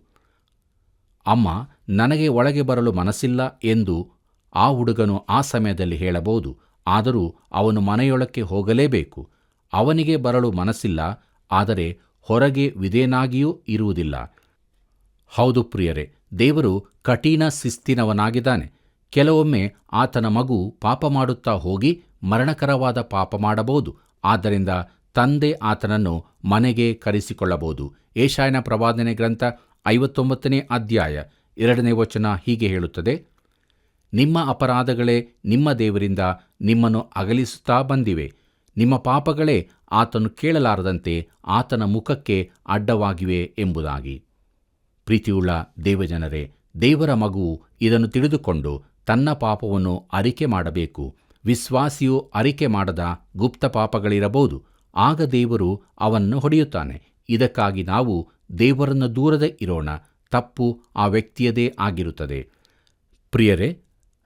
ಅಮ್ಮ, ನನಗೆ ಒಳಗೆ ಬರಲು ಮನಸ್ಸಿಲ್ಲ ಎಂದು ಆ ಹುಡುಗನು ಆ ಸಮಯದಲ್ಲಿ ಹೇಳಬಹುದು. ಆದರೂ ಅವನು ಮನೆಯೊಳಕ್ಕೆ ಹೋಗಲೇಬೇಕು. ಅವನಿಗೆ ಬರಲು ಮನಸ್ಸಿಲ್ಲ, ಆದರೆ ಹೊರಗೆ ವಿಧೇಯನಾಗಿಯೂ ಇರುವುದಿಲ್ಲ. ಹೌದು ಪ್ರಿಯರೇ, ದೇವರು ಕಠಿಣ ಶಿಸ್ತಿನವನಾಗಿದ್ದಾನೆ. ಕೆಲವೊಮ್ಮೆ ಆತನ ಮಗು ಪಾಪ ಮಾಡುತ್ತಾ ಹೋಗಿ ಮರಣಕರವಾದ ಪಾಪ ಮಾಡಬಹುದು. ಆದ್ದರಿಂದ ತಂದೆ ಆತನನ್ನು ಮನೆಗೆ ಕರೆಸಿಕೊಳ್ಳಬಹುದು. ಯೆಶಾಯನ ಪ್ರವಾದನೆ ಗ್ರಂಥ 59ನೇ ಅಧ್ಯಾಯ 2ನೇ ವಚನ ಹೀಗೆ ಹೇಳುತ್ತದೆ, ನಿಮ್ಮ ಅಪರಾಧಗಳೇ ನಿಮ್ಮ ದೇವರಿಂದ ನಿಮ್ಮನ್ನು ಅಗಲಿಸುತ್ತಾ ಬಂದಿವೆ. ನಿಮ್ಮ ಪಾಪಗಳೇ ಆತನು ಕೇಳಲಾರದಂತೆ ಆತನ ಮುಖಕ್ಕೆ ಅಡ್ಡವಾಗಿವೆ ಎಂಬುದಾಗಿ. ಪ್ರೀತಿಯುಳ್ಳ ದೇವಜನರೇ, ದೇವರ ಮಗುವು ಇದನ್ನು ತಿಳಿದುಕೊಂಡು ತನ್ನ ಪಾಪವನ್ನು ಅರಿಕೆ ಮಾಡಬೇಕು. ವಿಶ್ವಾಸಿಯು ಅರಿಕೆ ಮಾಡದ ಗುಪ್ತ ಪಾಪಗಳಿರಬಹುದು. ಆಗ ದೇವರು ಅವನನ್ನು ಹೊಡೆಯುತ್ತಾನೆ. ಇದಕ್ಕಾಗಿ ನಾವು ದೇವರನ್ನು ದೂರದೇ ಇರೋಣ. ತಪ್ಪು ಆ ವ್ಯಕ್ತಿಯದೇ ಆಗಿರುತ್ತದೆ. ಪ್ರಿಯರೇ,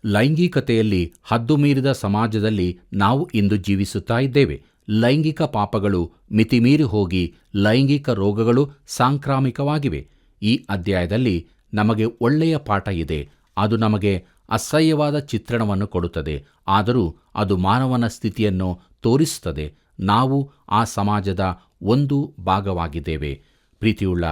ಲೈಂಗಿಕತೆಯಲ್ಲಿ ಹದ್ದು ಮೀರಿದ ಸಮಾಜದಲ್ಲಿ ನಾವು ಇಂದು ಜೀವಿಸುತ್ತಾ ಇದ್ದೇವೆ. ಲೈಂಗಿಕ ಪಾಪಗಳು ಮಿತಿಮೀರಿ ಹೋಗಿ ಲೈಂಗಿಕ ರೋಗಗಳು ಸಾಂಕ್ರಾಮಿಕವಾಗಿವೆ. ಈ ಅಧ್ಯಾಯದಲ್ಲಿ ನಮಗೆ ಒಳ್ಳೆಯ ಪಾಠ ಇದೆ. ಅದು ನಮಗೆ ಅಸಹ್ಯವಾದ ಚಿತ್ರಣವನ್ನು ಕೊಡುತ್ತದೆ, ಆದರೂ ಅದು ಮಾನವನ ಸ್ಥಿತಿಯನ್ನು ತೋರಿಸುತ್ತದೆ. ನಾವು ಆ ಸಮಾಜದ ಒಂದು ಭಾಗವಾಗಿದ್ದೇವೆ. ಪ್ರೀತಿಯುಳ್ಳ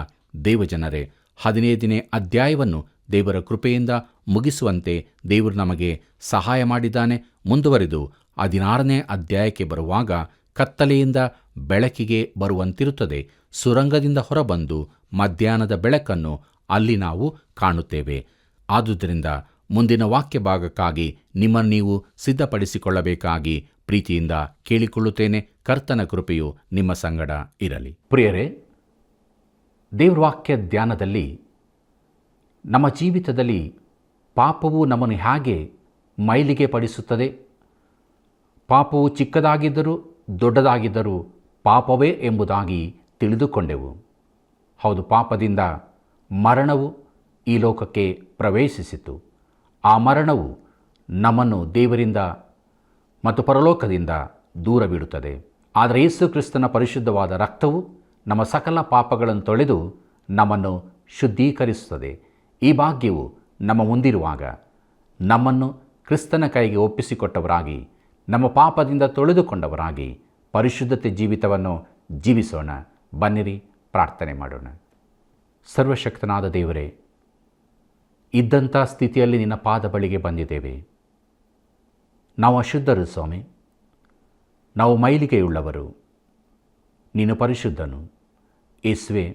ದೇವಜನರೇ, 15ನೇ ಅಧ್ಯಾಯವನ್ನು ದೇವರ ಕೃಪೆಯಿಂದ ಮುಗಿಸುವಂತೆ ದೇವರು ನಮಗೆ ಸಹಾಯ ಮಾಡಿದ್ದಾನೆ. ಮುಂದುವರೆದು 16ನೇ ಅಧ್ಯಾಯಕ್ಕೆ ಬರುವಾಗ ಕತ್ತಲೆಯಿಂದ ಬೆಳಕಿಗೆ ಬರುವಂತಿರುತ್ತದೆ. ಸುರಂಗದಿಂದ ಹೊರಬಂದು ಮಧ್ಯಾಹ್ನದ ಬೆಳಕನ್ನು ಅಲ್ಲಿ ನಾವು ಕಾಣುತ್ತೇವೆ. ಆದುದರಿಂದ ಮುಂದಿನ ವಾಕ್ಯ ಭಾಗಕ್ಕಾಗಿ ನಿಮ್ಮನ್ನು ನೀವು ಸಿದ್ಧಪಡಿಸಿಕೊಳ್ಳಬೇಕಾಗಿ ಪ್ರೀತಿಯಿಂದ ಕೇಳಿಕೊಳ್ಳುತ್ತೇನೆ. ಕರ್ತನ ಕೃಪೆಯು ನಿಮ್ಮ ಸಂಗಡ ಇರಲಿ. ಪ್ರಿಯರೇ, ದೇವ್ರ ವಾಕ್ಯ ಧ್ಯಾನದಲ್ಲಿ ನಮ್ಮ ಜೀವಿತದಲ್ಲಿ ಪಾಪವು ನಮ್ಮನ್ನು ಹೇಗೆ ಮೈಲಿಗೆ ಪಡಿಸುತ್ತದೆ, ಪಾಪವು ಚಿಕ್ಕದಾಗಿದ್ದರೂ ದೊಡ್ಡದಾಗಿದ್ದರೂ ಪಾಪವೇ ಎಂಬುದಾಗಿ ತಿಳಿದುಕೊಂಡೆವು. ಹೌದು, ಪಾಪದಿಂದ ಮರಣವು ಈ ಲೋಕಕ್ಕೆ ಪ್ರವೇಶಿಸಿತು. ಆ ಮರಣವು ನಮ್ಮನ್ನು ದೇವರಿಂದ ಮತ್ತು ಪರಲೋಕದಿಂದ ದೂರವಿಡುತ್ತದೆ. ಆದರೆ ಯೇಸು ಕ್ರಿಸ್ತನ ಪರಿಶುದ್ಧವಾದ ರಕ್ತವು ನಮ್ಮ ಸಕಲ ಪಾಪಗಳನ್ನು ತೊಳೆದು ನಮ್ಮನ್ನು ಶುದ್ಧೀಕರಿಸುತ್ತದೆ. ಈ ಭಾಗ್ಯವು ನಮ್ಮ ಮುಂದಿರುವಾಗ ನಮ್ಮನ್ನು ಕ್ರಿಸ್ತನ ಕೈಗೆ ಒಪ್ಪಿಸಿಕೊಟ್ಟವರಾಗಿ, ನಮ್ಮ ಪಾಪದಿಂದ ತೊಳೆದುಕೊಂಡವರಾಗಿ ಪರಿಶುದ್ಧತೆ ಜೀವಿತವನ್ನು ಜೀವಿಸೋಣ. ಬನ್ನಿರಿ, ಪ್ರಾರ್ಥನೆ ಮಾಡೋಣ. ಸರ್ವಶಕ್ತನಾದ ದೇವರೇ, ಇದ್ದಂಥ ಸ್ಥಿತಿಯಲ್ಲಿ ನಿನ್ನ ಪಾದ ಬಳಿಗೆ ಬಂದಿದ್ದೇವೆ. ನಾವು ಅಶುದ್ಧರು ಸ್ವಾಮಿ, ನಾವು ಮೈಲಿಗೆಯುಳ್ಳವರು. ನೀನು ಪರಿಶುದ್ಧನು. ಯೇಸುವೆ,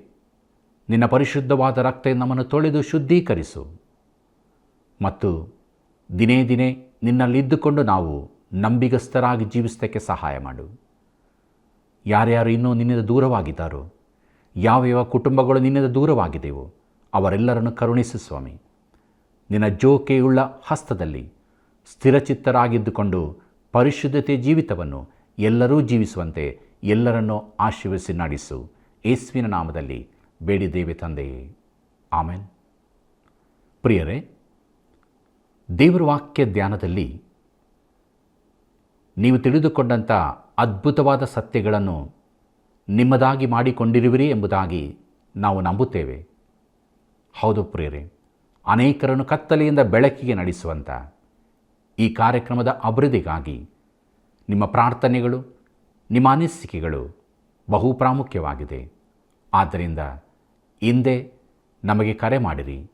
ನಿನ್ನ ಪರಿಶುದ್ಧವಾದ ರಕ್ತ ನಮ್ಮನ್ನು ತೊಳೆದು ಶುದ್ಧೀಕರಿಸು ಮತ್ತು ದಿನೇ ದಿನೇ ನಿನ್ನಲ್ಲಿದ್ದುಕೊಂಡು ನಾವು ನಂಬಿಗಸ್ತರಾಗಿ ಜೀವಿಸೋಕ್ಕೆ ಸಹಾಯ ಮಾಡು. ಯಾರ್ಯಾರು ಇನ್ನೂ ನಿನ್ನಿಂದ ದೂರವಾಗಿದ್ದಾರೋ, ಯಾವ ಕುಟುಂಬಗಳು ನಿನ್ನಿಂದ ದೂರವಾಗಿದೆಯೋ ಅವರೆಲ್ಲರನ್ನು ಕರುಣಿಸು ಸ್ವಾಮಿ. ನಿನ್ನ ಜೋಕೆಯುಳ್ಳ ಹಸ್ತದಲ್ಲಿ ಸ್ಥಿರಚಿತ್ತರಾಗಿದ್ದುಕೊಂಡು ಪರಿಶುದ್ಧತೆ ಜೀವಿತವನ್ನು ಎಲ್ಲರೂ ಜೀವಿಸುವಂತೆ ಎಲ್ಲರನ್ನೂ ಆಶೀರ್ವದಿಸಿ ನಡೆಸು. ಯೇಸುವಿನ ನಾಮದಲ್ಲಿ ಬೇಡಿದ್ದೇವೆ ತಂದೆಯೇ, ಆಮೆನ್. ಪ್ರಿಯರೇ, ದೇವರ ವಾಕ್ಯ ಧ್ಯಾನದಲ್ಲಿ ನೀವು ತಿಳಿದುಕೊಂಡಂಥ ಅದ್ಭುತವಾದ ಸತ್ಯಗಳನ್ನು ನಿಮ್ಮದಾಗಿ ಮಾಡಿಕೊಂಡಿರುವಿರಿ ಎಂಬುದಾಗಿ ನಾವು ನಂಬುತ್ತೇವೆ. ಹೌದು ಪ್ರಿಯರೇ, ಅನೇಕರನ್ನು ಕತ್ತಲೆಯಿಂದ ಬೆಳಕಿಗೆ ನಡೆಸುವಂಥ ಈ ಕಾರ್ಯಕ್ರಮದ ಅಭಿವೃದ್ಧಿಗಾಗಿ ನಿಮ್ಮ ಪ್ರಾರ್ಥನೆಗಳು, ನಿಮ್ಮ ಅನಿಸಿಕೆಗಳು ಬಹು ಪ್ರಾಮುಖ್ಯವಾಗಿದೆ. ಆದ್ದರಿಂದ ಹಿಂದೆ ನಮಗೆ ಕರೆ ಮಾಡಿರಿ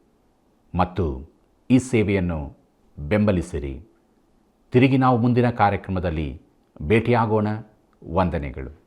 ಮತ್ತು ಈ ಸೇವೆಯನ್ನು ಬೆಂಬಲಿಸಿರಿ. ತಿರುಗಿ ನಾವು ಮುಂದಿನ ಕಾರ್ಯಕ್ರಮದಲ್ಲಿ ಭೇಟಿಯಾಗೋಣ. ವಂದನೆಗಳು.